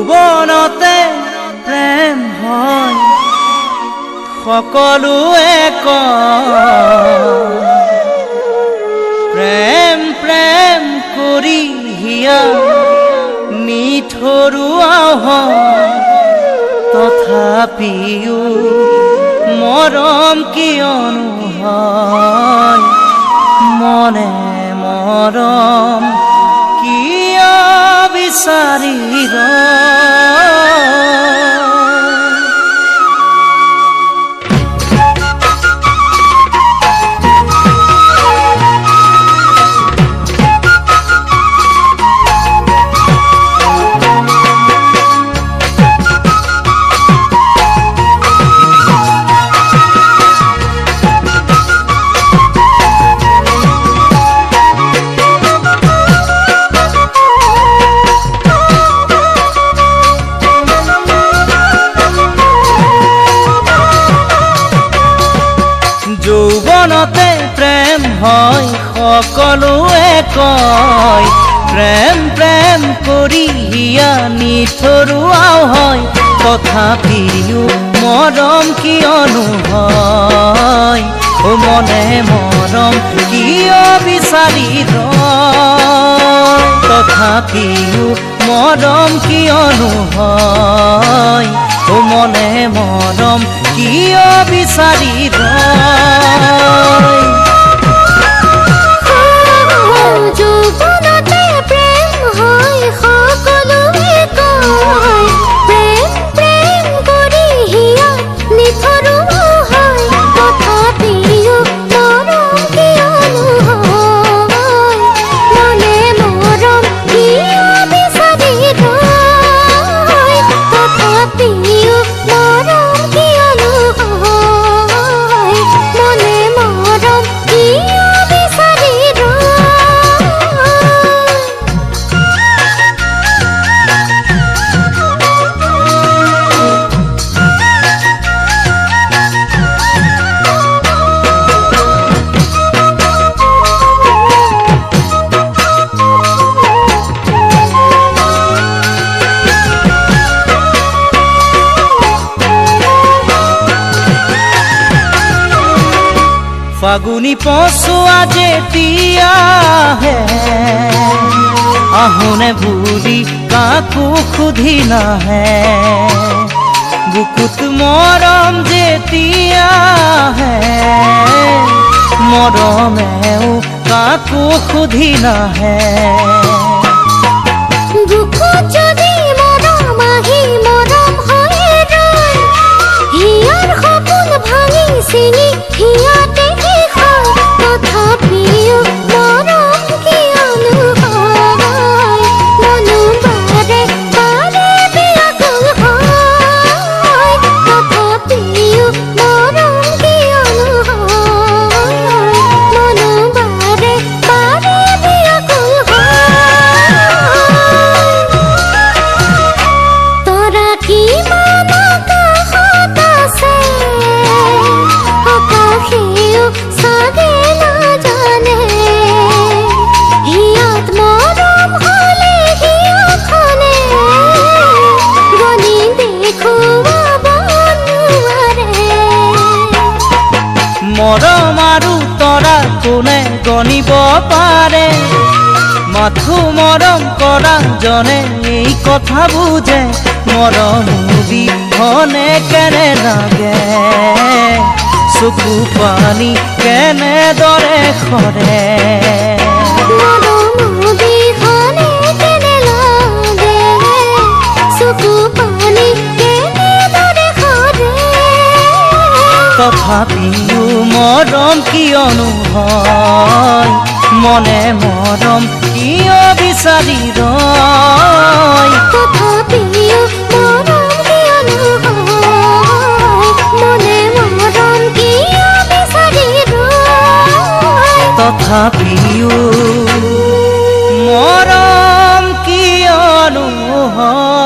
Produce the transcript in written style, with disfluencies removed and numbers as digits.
যৌৱনতে প্ৰেম হয় সকলোৱে কয় প্ৰেম প্ৰেম কৰি হিয়া নিঠৰুৱা হয় তথাপিও মৰম কিয়নো হয় মনে মৰম কিয় বিচাৰি যৌৱনতে প্ৰেম হয় সকলোৱে কয় প্ৰেম প্ৰেম কৰি হিয়া নিঠৰুৱাও হয় তথাপিও মৰম কিয়নো হয় মনে মৰম কিয় বিচাৰি ৰয় তথাপিও মৰম কিয়নো হয় মনে মৰম কিয় বিচাৰি ৰয় যৌৱনতে প্ৰেম হয় সকলোৱে কয় প্ৰেম প্ৰেম কৰি হিয়া নিঠৰুৱা হয় তথাপিও মৰম কিয়নো হয় মনে মৰম কিয় বিচাৰি ৰয় তথাপিও মৰম কিয়নো হয় মনে মৰম কিয় বিচাৰি ৰয় ফাগুনি পচোৱা যেতিয়া হে আহোনে বুলি কাকো সুধি নাহে বুকুত মৰম যেতিয়া হে মৰমেও কাকো সুধি নাহে বুকুত যদি মৰম আহি মৰম হৈ ৰয় হিয়াৰ সপোন ভাঙি চিঙি হিয়াতে তথাপিও মৰম কিয়নো হয় মনো বাৰে বাৰে বিয়াকুল হয় তথাপিও মৰম কিয়নো হয় মনো বাৰে বাৰে বিয়াকুল হয় তৰা কিমান আকাশত আছে আকাশেও চাগে নাজানে হিয়াত মৰম হলে হিয়াখনে গণি দেখুৱাব নোৱাৰে মৰম আৰু তৰা কোনে গণিব পাৰে মাথো মৰম কৰা জনে এই কথা বুজে মৰম বিহনে কেনে লাগে চকু পানী কেনেদৰে সৰে মৰম বিহনে কেনে লাগে চকু পানী কেনেদৰে সৰে তথাপিও মৰম কিয়নো হয় মনে মৰম কিয় বিচাৰি ৰয় তথাপিও মৰম কিয়নো হয় মনে মৰম কিয় বিচাৰি ৰয় তথাপিও মৰম কিয়নো হয়